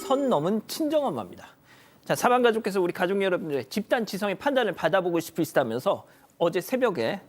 선 넘은 친정엄마입니다. 자, 사방가족께서 우리 가족 여러분들의 집단 지성의 판단을 받아보고 싶으시다면서 어제 새벽에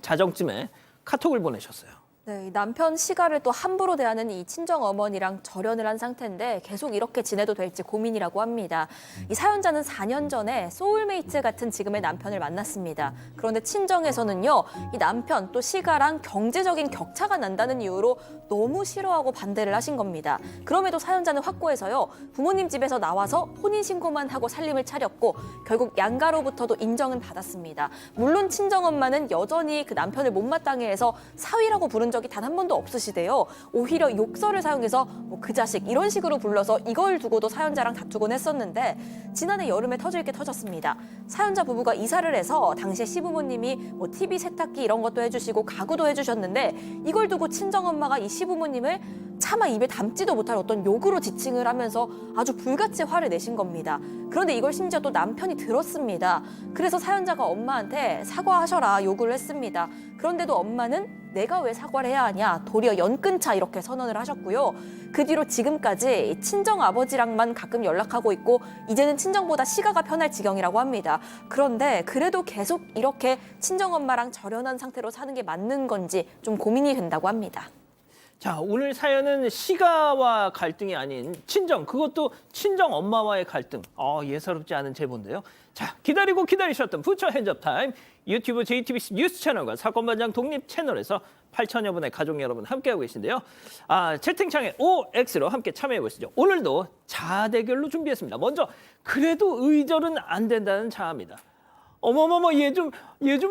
자정쯤에 카톡을 보내셨어요. 네, 이 남편 시가를 또 함부로 대하는 이 친정 어머니랑 절연을 한 상태인데 계속 이렇게 지내도 될지 고민이라고 합니다. 이 사연자는 4년 전에 소울메이트 같은 지금의 남편을 만났습니다. 그런데 친정에서는요, 이 남편 또 시가랑 경제적인 격차가 난다는 이유로 너무 싫어하고 반대를 하신 겁니다. 그럼에도 사연자는 확고해서요, 부모님 집에서 나와서 혼인신고만 하고 살림을 차렸고 결국 양가로부터도 인정은 받았습니다. 물론 친정엄마는 여전히 그 남편을 못마땅해 해서 사위라고 부른 적이 단 한 번도 없으시대요. 오히려 욕설을 사용해서 그 자식 이런 식으로 불러서 이걸 두고도 사연자랑 다투곤 했었는데 지난해 여름에 터질 게 터졌습니다. 사연자 부부가 이사를 해서 당시에 시부모님이 TV, 세탁기 이런 것도 해주시고 가구도 해주셨는데 이걸 두고 친정엄마가 이 시부모님을 차마 입에 담지도 못할 어떤 욕으로 지칭을 하면서 아주 불같이 화를 내신 겁니다. 그런데 이걸 심지어 또 남편이 들었습니다. 그래서 사연자가 엄마한테 사과하셔라 요구를 했습니다. 그런데도 엄마는 내가 왜 사과를 해야 하냐, 도리어 연끈차 이렇게 선언을 하셨고요. 그 뒤로 지금까지 친정 아버지랑만 가끔 연락하고 있고 이제는 친정보다 시가가 편할 지경이라고 합니다. 그런데 그래도 계속 이렇게 친정엄마랑 절연한 상태로 사는 게 맞는 건지 좀 고민이 된다고 합니다. 자, 오늘 사연은 시가와 갈등이 아닌 친정, 그것도 친정 엄마와의 갈등. 예사롭지 않은 제보인데요. 자, 기다리고 기다리셨던 부처 핸즈업 타임. 유튜브 JTBC 뉴스 채널과 사건반장 독립 채널에서 8천여 분의 가족 여러분 함께하고 계신데요. 채팅창에 OX로 함께 참여해 보시죠. 오늘도 자아 대결로 준비했습니다. 먼저 그래도 의절은 안 된다는 자아입니다. 어머머머 얘 좀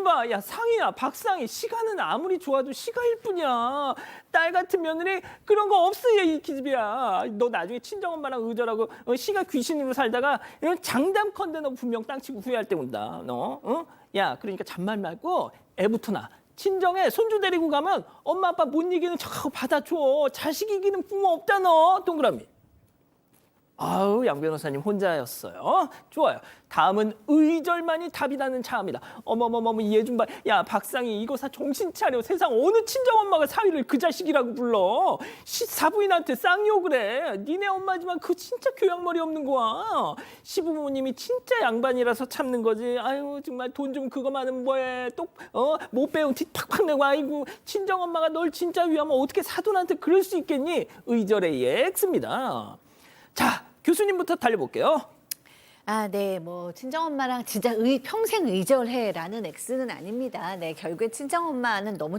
봐. 야 상희야 박상희 시가는 아무리 좋아도 시가일 뿐이야. 딸 같은 며느리 그런 거 없어 이 기집애야. 너 나중에 친정엄마랑 의절하고 시가 귀신으로 살다가 이런 장담컨대 너 분명 땅치고 후회할 때 온다. 너 어? 야 그러니까 잔말 말고 애부터 나. 친정에 손주 데리고 가면 엄마 아빠 못 이기는 척하고 받아줘. 자식 이기는 부모 없다 너. 동그라미. 아우 양 변호사님 혼자였어요. 좋아요. 다음은 의절만이 답이라는 차입니다. 어머머머머 얘 좀 봐. 야 박상희 이거 정신 차려. 세상 어느 친정엄마가 사위를 그 자식이라고 불러. 사부인한테 쌍욕을 해. 니네 엄마지만 그거 진짜 교양머리 없는 거야. 시부모님이 진짜 양반이라서 참는 거지. 아유 정말 돈 좀 그거 많으면 뭐해. 못 배운 티 팍팍 내고 아이고 친정엄마가 널 진짜 위하면 어떻게 사돈한테 그럴 수 있겠니. 의절의 X입니다. 자, 교수님부터 달려볼게요. 네, 친정엄마랑 진짜 평생 의절해라는 X는 아닙니다. 네, 결국에 친정엄마는 너무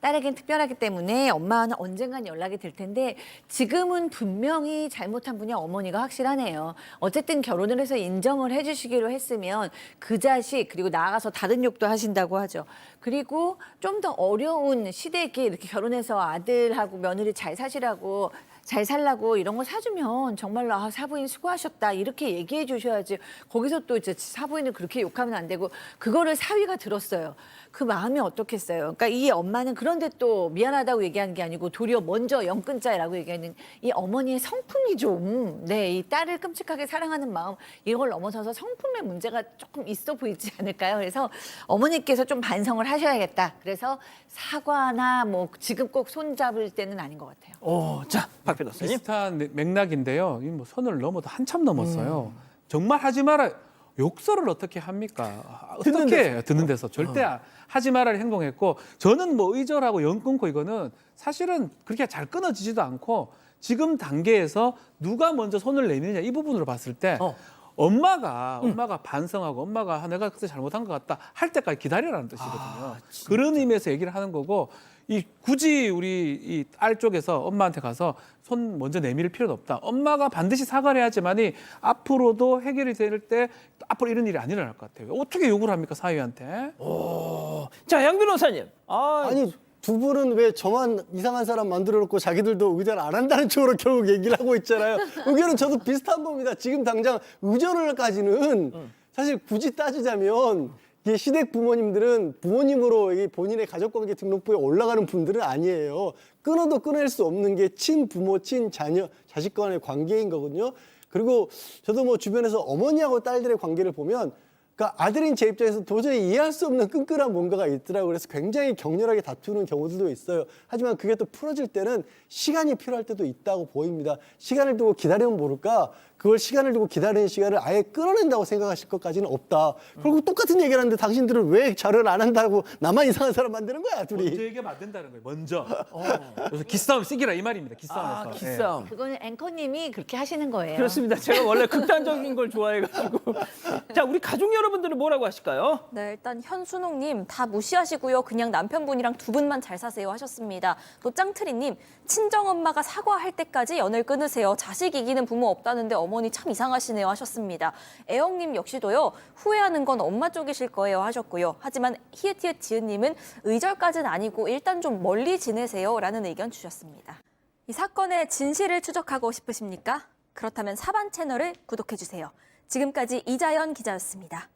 딸에겐 특별하기 때문에 엄마는 언젠간 연락이 될 텐데 지금은 분명히 잘못한 분이 어머니가 확실하네요. 어쨌든 결혼을 해서 인정을 해주시기로 했으면 그 자식 그리고 나아가서 다른 욕도 하신다고 하죠. 그리고 좀 더 어려운 시대에 이렇게 결혼해서 아들하고 며느리 잘 살라고 이런 거 사주면 정말로 사부인 수고하셨다 이렇게 얘기해 주셔야지 거기서 또 이제 사부인을 그렇게 욕하면 안 되고 그거를 사위가 들었어요. 그 마음이 어떻겠어요. 그러니까 이 엄마는 그런데 또 미안하다고 얘기하는 게 아니고 도리어 먼저 영끈자라고 얘기하는 이 어머니의 성품이 좀 이 딸을 끔찍하게 사랑하는 마음 이걸 넘어서서 성품의 문제가 조금 있어 보이지 않을까요? 그래서 어머니께서 좀 반성을 하셔야겠다. 그래서 사과나 지금 꼭 손잡을 때는 아닌 것 같아요. 자, 박 변호사님. 비슷한 맥락인데요. 선을 넘어도 한참 넘었어요. 정말 하지 마라. 욕설을 어떻게 합니까? 듣는 데서 절대 하지 말아를 행동했고 저는 의절하고 연 끊고 이거는 사실은 그렇게 잘 끊어지지도 않고 지금 단계에서 누가 먼저 손을 내미느냐 이 부분으로 봤을 때 엄마가 반성하고 엄마가 내가 그때 잘못한 것 같다 할 때까지 기다려라는 뜻이거든요. 그런 의미에서 얘기를 하는 거고 굳이 우리 이 딸 쪽에서 엄마한테 가서 손 먼저 내밀 필요는 없다. 엄마가 반드시 사과를 해야지만이 앞으로도 해결이 될 때 앞으로 이런 일이 안 일어날 것 같아요. 어떻게 욕을 합니까 사위한테? 자, 양 변호사님. 아니 두 분은 왜 저만 이상한 사람 만들어 놓고 자기들도 의절 안 한다는 쪽으로 결국 얘기를 하고 있잖아요. 의견은 저도 비슷한 겁니다. 지금 당장 의절을까지는 사실 굳이 따지자면 이게 시댁 부모님들은 부모님으로 본인의 가족관계 등록부에 올라가는 분들은 아니에요. 끊어도 끊을 수 없는 게 친부모, 친자녀, 자식 간의 관계인 거거든요. 그리고 저도 주변에서 어머니하고 딸들의 관계를 보면 그러니까 아들인 제 입장에서 도저히 이해할 수 없는 끈끈한 뭔가가 있더라고요. 그래서 굉장히 격렬하게 다투는 경우들도 있어요. 하지만 그게 또 풀어질 때는 시간이 필요할 때도 있다고 보입니다. 시간을 두고 기다리면 모를까? 그걸 시간을 두고 기다리는 시간을 아예 끌어낸다고 생각하실 것까지는 없다. 그리고 똑같은 얘기를 하는데 당신들은 왜 자료를 안 한다고 나만 이상한 사람 만드는 거야, 둘이. 먼저 얘기하면 안 된다는 거예요. 먼저. 그래서 기싸움 쓰기라 이 말입니다. 기싸움에서. 아, 기싸움. 그거는 앵커님이 그렇게 하시는 거예요. 그렇습니다. 제가 원래 극단적인 걸 좋아해가지고. 자, 우리 가족 여러분들은 뭐라고 하실까요? 네, 일단 현순옥님 다 무시하시고요. 그냥 남편분이랑 두 분만 잘 사세요 하셨습니다. 또 짱트리님 친정엄마가 사과할 때까지 연을 끊으세요. 자식 이기는 부모 없다는데 어머니 참 이상하시네요 하셨습니다. 애영님 역시도요. 후회하는 건 엄마 쪽이실 거예요 하셨고요. 하지만 히읗히읗 지은님은 의절까지는 아니고 일단 좀 멀리 지내세요 라는 의견 주셨습니다. 이 사건의 진실을 추적하고 싶으십니까? 그렇다면 사반 채널을 구독해주세요. 지금까지 이자연 기자였습니다.